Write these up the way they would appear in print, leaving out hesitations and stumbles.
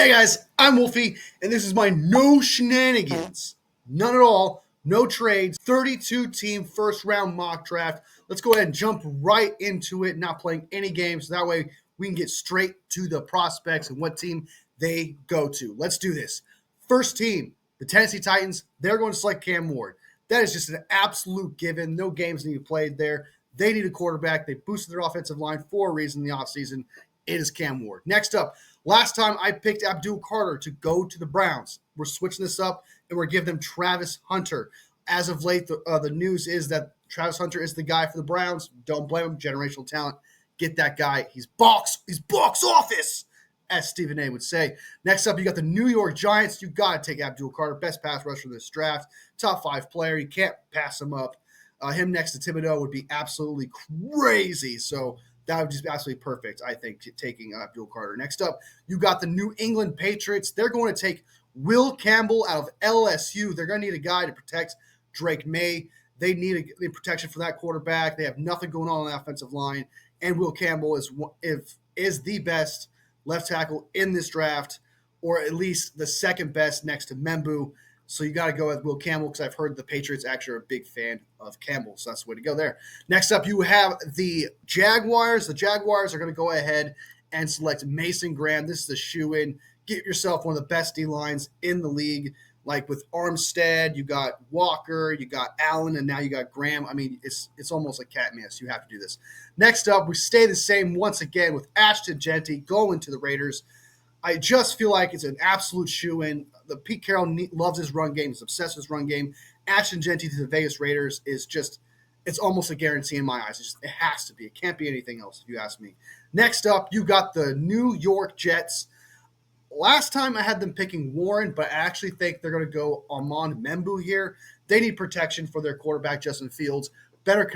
Hey guys, I'm Wolfie, and this is my no shenanigans, none at all, no trades, 32 team first round mock draft. Let's go ahead and jump right into it, not playing any games. So that way we can get straight to the prospects and what team they go to. Let's do this. First team, the Tennessee Titans, they're going to select Cam Ward. That is just an absolute given. No games need to be played there. They need a quarterback. They boosted their offensive line for a reason in the offseason. It is Cam Ward. Next up, last time I picked Abdul Carter to go to the Browns. We're switching this up, and we're giving them Travis Hunter. As of late, the news is that Travis Hunter is the guy for the Browns. Don't blame him. Generational talent. Get that guy. He's box office, as Stephen A. would say. Next up, you got the New York Giants. You got to take Abdul Carter, best pass rusher in this draft, top 5 player. You can't pass him up. Him next to Thibodeau would be absolutely crazy. So that would just be absolutely perfect, I think, taking Abdul Carter. Next up, you got the New England Patriots. They're going to take Will Campbell out of LSU. They're going to need a guy to protect Drake May. They need a protection for that quarterback. They have nothing going on the offensive line. And Will Campbell is the best left tackle in this draft, or at least the second best next to Membu. So you got to go with Will Campbell because I've heard the Patriots actually are a big fan of Campbell. So that's the way to go there. Next up, you have the Jaguars. The Jaguars are going to go ahead and select Mason Graham. This is a shoe-in. Get yourself one of the best D-lines in the league. Like with Armstead, you got Walker, you got Allen, and now you got Graham. I mean, it's almost like cat mess. You have to do this. Next up, we stay the same once again with Ashton Genty going to the Raiders. I just feel like it's an absolute shoe-in. The Pete Carroll loves his run game. He's obsessed with his run game. Ashton Genty to the Vegas Raiders is just – it's almost a guarantee in my eyes. It has to be. It can't be anything else if you ask me. Next up, you got the New York Jets. Last time I had them picking Warren, but I actually think they're going to go Armand Membu here. They need protection for their quarterback, Justin Fields. Better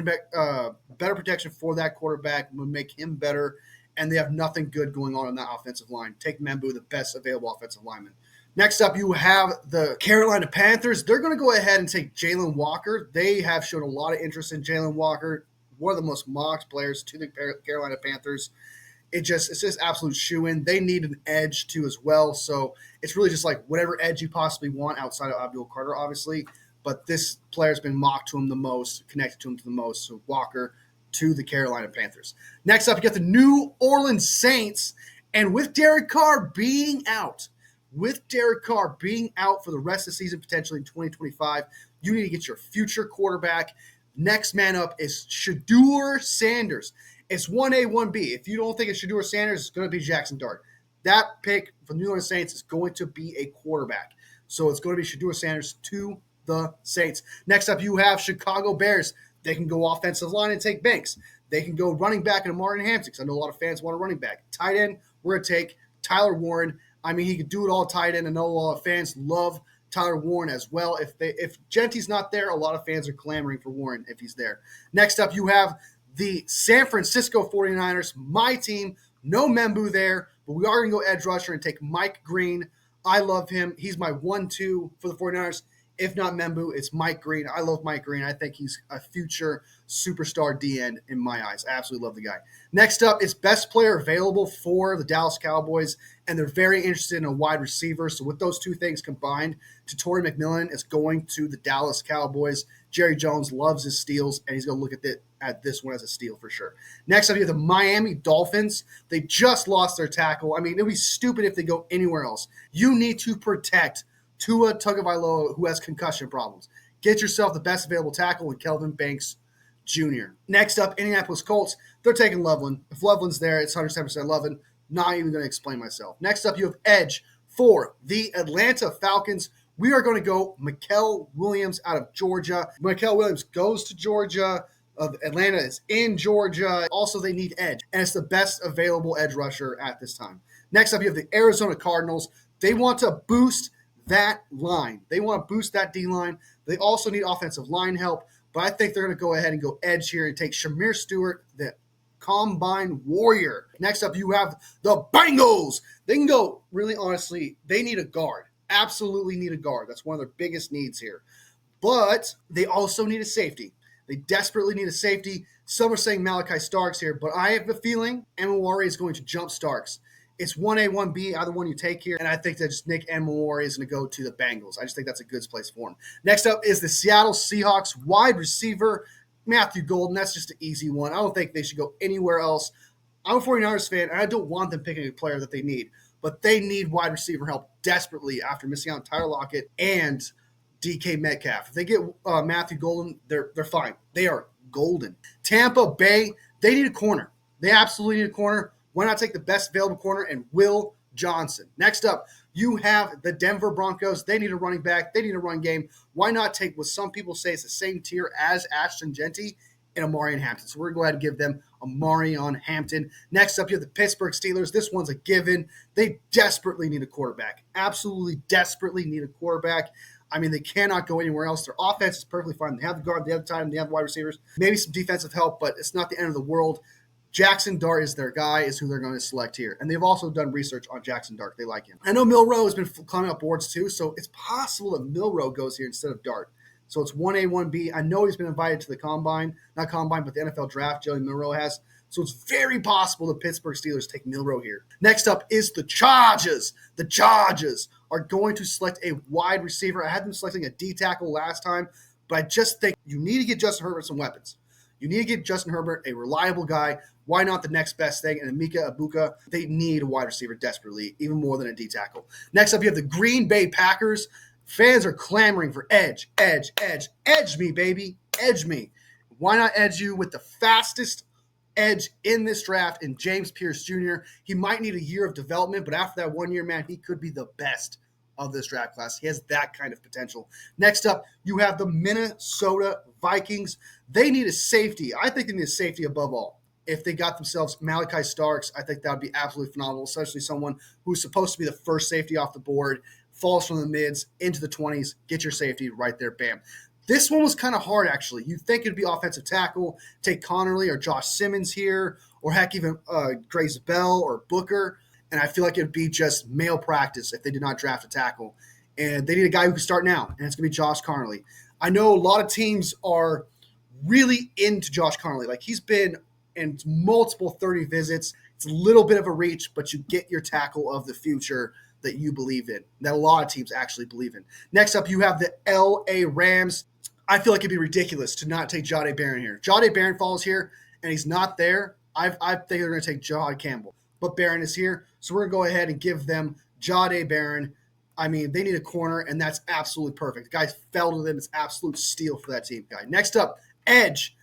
protection for that quarterback would make him better. And they have nothing good going on that offensive line. Take Membu, the best available offensive lineman. Next up, you have the Carolina Panthers. They're going to go ahead and take Jalen Walker. They have shown a lot of interest in Jalen Walker, one of the most mocked players to the Carolina Panthers. It's just absolute shoe-in. They need an edge too as well. So it's really just like whatever edge you possibly want outside of Abdul Carter, obviously. But this player's been mocked to him the most, connected to him the most. So Walker to the Carolina Panthers. Next up, you got the New Orleans Saints. And with Derek Carr being out for the rest of the season, potentially in 2025, you need to get your future quarterback. Next man up is Shedeur Sanders. It's 1A, 1B. If you don't think it's Shedeur Sanders, it's going to be Jackson Dart. That pick for the New Orleans Saints is going to be a quarterback. So it's going to be Shedeur Sanders to the Saints. Next up, you have Chicago Bears. They can go offensive line and take Banks. They can go running back and Martin Hampton because I know a lot of fans want a running back. Tight end, we're going to take Tyler Warren. I mean, he could do it all tight end. I know a lot of fans love Tyler Warren as well. If Genty's not there, a lot of fans are clamoring for Warren if he's there. Next up, you have the San Francisco 49ers, my team. No Membu there, but we are going to go edge rusher and take Mike Green. I love him. He's my 1-2 for the 49ers. If not Membu, it's Mike Green. I love Mike Green. I think he's a future superstar D-end in my eyes. I absolutely love the guy. Next up, it's best player available for the Dallas Cowboys, and they're very interested in a wide receiver. So with those two things combined, Torrey McMillan is going to the Dallas Cowboys. Jerry Jones loves his steals, and he's going to look at this one as a steal for sure. Next up, you have the Miami Dolphins. They just lost their tackle. I mean, it would be stupid if they go anywhere else. You need to protect Tua Tagovailoa, who has concussion problems. Get yourself the best available tackle in Kelvin Banks Jr. Next up, Indianapolis Colts. They're taking Loveland. If Loveland's there, it's 110% Loveland. Not even going to explain myself. Next up, you have edge for the Atlanta Falcons. We are going to go Mikael Williams out of Georgia. Mikael Williams goes to Georgia. Atlanta is in Georgia. Also, they need edge, and it's the best available edge rusher at this time. Next up, you have the Arizona Cardinals. They want to boost that line. They want to boost that D-line. They also need offensive line help, but I think they're going to go ahead and go edge here and take Shamir Stewart, the Combine Warrior. Next up, you have the Bengals. They can go, really honestly, they need a guard. Absolutely need a guard. That's one of their biggest needs here. But they also need a safety. They desperately need a safety. Some are saying Malachi Starks here, but I have a feeling Emawari is going to jump Starks. It's 1A, 1B, either one you take here. And I think that just Nick Emmanwori is going to go to the Bengals. I just think that's a good place for him. Next up is the Seattle Seahawks wide receiver, Matthew Golden. That's just an easy one. I don't think they should go anywhere else. I'm a 49ers fan, and I don't want them picking a player that they need. But they need wide receiver help desperately after missing out on Tyler Lockett and DK Metcalf. If they get Matthew Golden, they're fine. They are golden. Tampa Bay, they need a corner. They absolutely need a corner. Why not take the best available corner and Will Johnson? Next up, you have the Denver Broncos. They need a running back. They need a run game. Why not take what some people say is the same tier as Ashton Genty and Amarian Hampton? So we're going to go ahead and give them Amarian Hampton. Next up, you have the Pittsburgh Steelers. This one's a given. They desperately need a quarterback. Absolutely desperately need a quarterback. I mean, they cannot go anywhere else. Their offense is perfectly fine. They have the guard, they have the time, they have wide receivers, maybe some defensive help, but it's not the end of the world. Jackson Dart is their guy, is who they're going to select here. And they've also done research on Jackson Dart. They like him. I know Milroe has been climbing up boards too, so it's possible that Milroe goes here instead of Dart. So it's 1A, 1B. I know he's been invited to the combine, not combine, but the NFL draft, Joey Milroe has. So it's very possible the Pittsburgh Steelers take Milroe here. Next up is the Chargers. The Chargers are going to select a wide receiver. I had them selecting a D tackle last time, but I just think you need to get Justin Herbert some weapons. You need to get Justin Herbert a reliable guy. Why not the next best thing? And Emeka Egbuka, they need a wide receiver desperately, even more than a D tackle. Next up, you have the Green Bay Packers. Fans are clamoring for edge, edge, edge. Edge me, baby. Edge me. Why not edge you with the fastest edge in this draft in James Pierce Jr.? He might need a year of development, but after that 1 year, man, he could be the best of this draft class. He has that kind of potential. Next up, you have the Minnesota Vikings. They need a safety. I think they need a safety above all. If they got themselves Malachi Starks, I think that would be absolutely phenomenal, especially someone who's supposed to be the first safety off the board, falls from the mids into the 20s, get your safety right there, bam. This one was kind of hard, actually. You'd think it'd be offensive tackle, take Connerly or Josh Simmons here, or heck, even Grace Bell or Booker. And I feel like it'd be just male practice if they did not draft a tackle. And they need a guy who can start now, and it's going to be Josh Connerly. I know a lot of teams are really into Josh Connerly. Like, he's been in multiple 30 visits. It's a little bit of a reach, but you get your tackle of the future that you believe in, that a lot of teams actually believe in. Next up, you have the L.A. Rams. I feel like it'd be ridiculous to not take Jahdae Barron here. Jahdae Barron falls here, and he's not there. I think they're going to take Jahad Campbell. But Barron is here, so we're going to go ahead and give them Jahdae Barron. I mean, they need a corner, and that's absolutely perfect. The guy fell to them. It's absolute steal for that team guy. Next up, edge.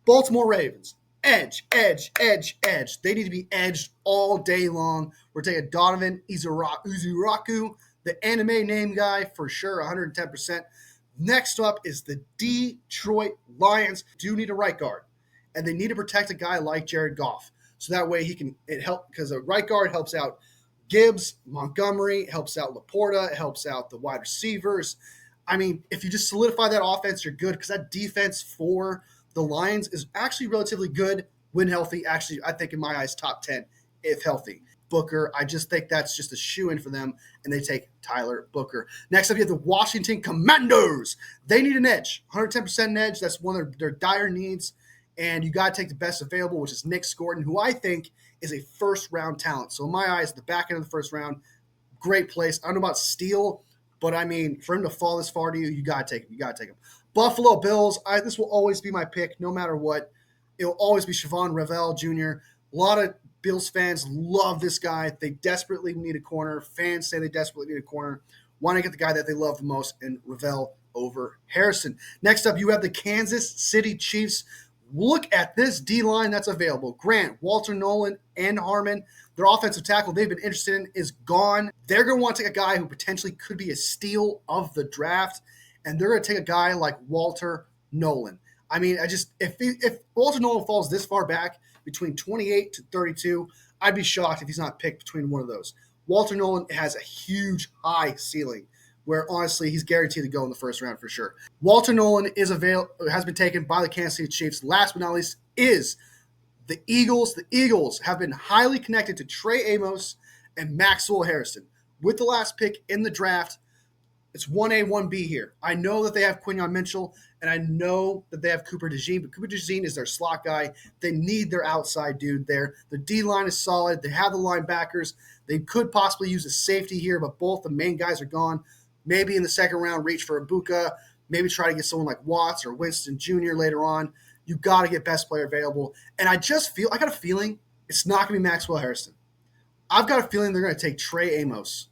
Baltimore Ravens. Edge, edge, edge, edge. They need to be edged all day long. We're taking Donovan Uzuraku, the anime name guy for sure, 110%. Next up is the Detroit Lions. Do need a right guard, and they need to protect a guy like Jared Goff. So that way it helps, because a right guard helps out Gibbs, Montgomery, helps out Laporta, it helps out the wide receivers. I mean, if you just solidify that offense, you're good, because that defense for the Lions is actually relatively good when healthy. Actually, I think in my eyes, top 10 if healthy. Booker, I just think that's just a shoo-in for them, and they take Tyler Booker. Next up, you have the Washington Commanders. They need an edge, 110% an edge. That's one of their dire needs, and you got to take the best available, which is Nick Scordon, who I think is a first-round talent. So in my eyes, the back end of the first round, great place. I don't know about steal, but I mean, for him to fall this far to you, you got to take him. You got to take him. Buffalo Bills, this will always be my pick, no matter what. It'll always be Siobhan Revel Jr. A lot of Bills fans love this guy. They desperately need a corner. Fans say they desperately need a corner. Why not get the guy that they love the most in Revel over Harrison? Next up, you have the Kansas City Chiefs. Look at this D-line that's available. Grant, Walter Nolan, and Harmon. Their offensive tackle they've been interested in is gone. They're going to want to take a guy who potentially could be a steal of the draft, and they're going to take a guy like Walter Nolan. I mean, if Walter Nolan falls this far back, between 28 to 32, I'd be shocked if he's not picked between one of those. Walter Nolan has a huge high ceiling where, honestly, he's guaranteed to go in the first round for sure. Walter Nolan has been taken by the Kansas City Chiefs. Last but not least is the Eagles. The Eagles have been highly connected to Trey Amos and Maxwell Harrison. With the last pick in the draft, It's 1A, 1B here. I know that they have Quinyon Mitchell, and I know that they have Cooper DeJean, but Cooper DeJean is their slot guy. They need their outside dude there. The D-line is solid. They have the linebackers. They could possibly use a safety here, but both the main guys are gone. Maybe in the second round, reach for Ibuka. Maybe try to get someone like Watts or Winston Jr. later on. You got to get best player available. And I got a feeling it's not going to be Maxwell Harrison. I've got a feeling they're going to take Trey Amos.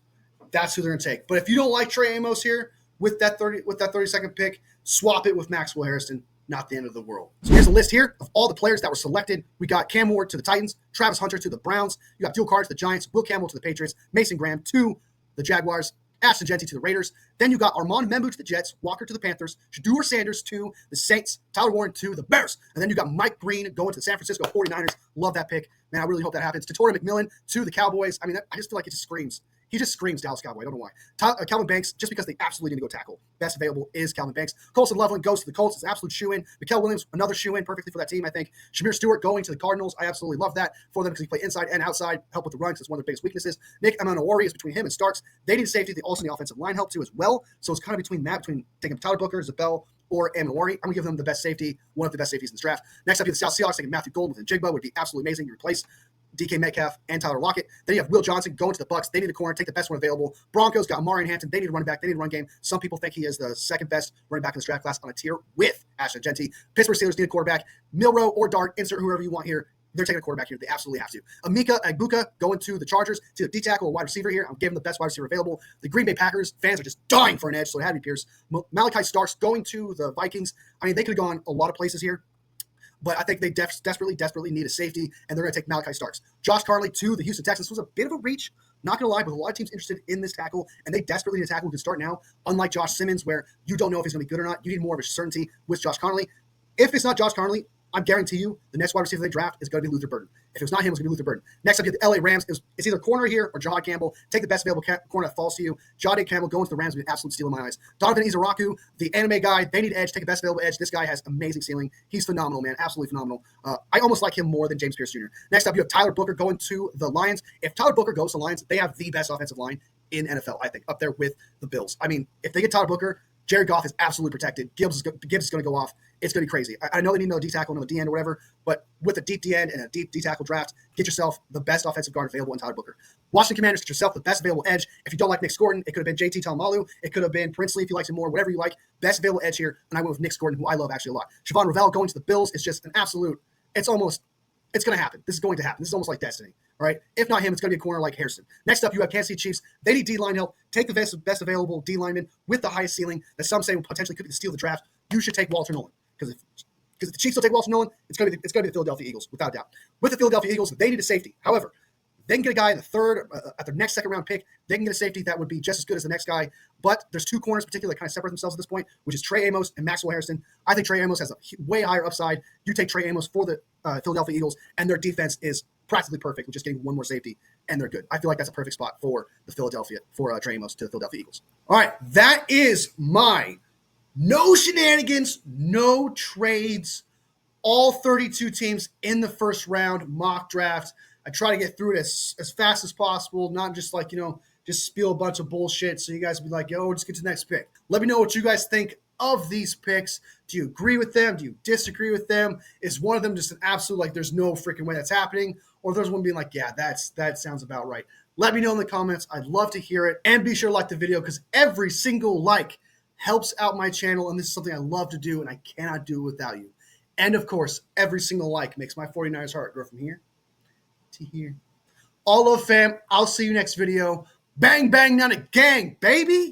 That's who they're going to take. But if you don't like Trey Amos here with that 32nd pick, swap it with Maxwell Harrison. Not the end of the world. So here's a list here of all the players that were selected. We got Cam Ward to the Titans, Travis Hunter to the Browns. You got Dual Carr to the Giants, Will Campbell to the Patriots, Mason Graham to the Jaguars, Ashton Jeanty to the Raiders. Then you got Armand Membu to the Jets, Walker to the Panthers, Shedeur Sanders to the Saints, Tyler Warren to the Bears. And then you got Mike Green going to the San Francisco 49ers. Love that pick. Man, I really hope that happens. Tatori McMillan to the Cowboys. I mean, I just feel like it just screams. He just screams Dallas Cowboy. I don't know why. Calvin Banks, just because they absolutely need to go tackle. Best available is Calvin Banks. Colson Loveland goes to the Colts. It's an absolute shoe-in. Mikael Williams, another shoe-in perfectly for that team, I think. Shamir Stewart going to the Cardinals. I absolutely love that for them because he play inside and outside, help with the run because it's one of their biggest weaknesses. Nick Amanowari is between him and Starks. They need safety. They also need offensive line help too as well. So it's kind of between taking Tyler Booker, Zabel, or Amanowari. I'm going to give them the best safety, one of the best safeties in this draft. Next up, you have the South Seahawks taking Matthew Golden with Njigba. Would be absolutely amazing to replace DK Metcalf and Tyler Lockett. Then you have Will Johnson going to the Bucks. They need a corner, take the best one available. Broncos got Amari and Hampton. They need a running back. They need a run game. Some people think he is the second best running back in this draft class on a tier with Ashton Jeanty. Pittsburgh Steelers need a quarterback. Milroe or Dart, insert whoever you want here. They're taking a quarterback here. They absolutely have to. Emeka Egbuka going to the Chargers. It's either D-tackle or wide receiver here. I'm giving the best wide receiver available. The Green Bay Packers fans are just dying for an edge, so it had to be Pierce. Malachi Starks going to the Vikings. I mean, they could have gone a lot of places here. But I think they desperately need a safety, and they're going to take Malachi Starks. Josh Carnley to the Houston Texans was a bit of a reach, not going to lie, but a lot of teams interested in this tackle, and they desperately need a tackle who can start now, unlike Josh Simmons, where you don't know if he's going to be good or not. You need more of a certainty with Josh Carnley. If it's not Josh Carnley, I guarantee you the next wide receiver they draft is going to be Luther Burden. If it was not him, it was going to be Luther Burden. Next up, you have the LA Rams. It's either corner here or Jahad Campbell. Take the best available corner that falls to you. Jahad Campbell going to the Rams would be an absolute steal in my eyes. Donovan Izaraku, the anime guy, they need edge. Take the best available edge. This guy has amazing ceiling. He's phenomenal, man. Absolutely phenomenal. I almost like him more than James Pierce Jr. Next up, you have Tyler Booker going to the Lions. If Tyler Booker goes to the Lions, they have the best offensive line in NFL, I think, up there with the Bills. I mean, if they get Tyler Booker, Jared Goff is absolutely protected. Gibbs is going to go off. It's going to be crazy. I know they need another D-tackle, another D-end or whatever, but with a deep D-end and a deep D-tackle draft, get yourself the best offensive guard available in Tyler Booker. Washington Commanders, get yourself the best available edge. If you don't like Nick Gordon, it could have been JT Talmalu. It could have been Princely if you like him more, whatever you like. Best available edge here, and I went with Nick Gordon, who I love actually a lot. Siobhan Ravel going to the Bills is just an absolute – it's going to happen. This is going to happen. This is almost like destiny. All right. If not him, it's going to be a corner like Harrison. Next up, you have Kansas City Chiefs. They need D-line help. Take the best available D-lineman with the highest ceiling that some say potentially could be the steal of the draft. You should take Walter Nolan because if the Chiefs don't take Walter Nolan, it's going to be the Philadelphia Eagles without doubt. With the Philadelphia Eagles, they need a safety. However, they can get a guy in the third at their next second-round pick. They can get a safety that would be just as good as the next guy. But there's two corners particularly that kind of separate themselves at this point, which is Trey Amos and Maxwell Harrison. I think Trey Amos has a way higher upside. You take Trey Amos for the Philadelphia Eagles, and their defense is practically perfect with just getting one more safety, and they're good. I feel like that's a perfect spot for Trey Amos to the Philadelphia Eagles. All right, that is my no shenanigans, no trades, all 32 teams in the first round mock draft. I try to get through it as fast as possible, not just like, just spiel a bunch of bullshit so you guys will be like, yo, just get to the next pick. Let me know what you guys think of these picks. Do you agree with them? Do you disagree with them? Is one of them just an absolute, like, there's no freaking way that's happening? Or there's one being like, yeah, that sounds about right. Let me know in the comments. I'd love to hear it. And be sure to like the video because every single like helps out my channel. And this is something I love to do, and I cannot do it without you. And, of course, every single like makes my 49ers heart grow from here to here. All love, fam. I'll see you next video. Bang, bang, not a gang, baby.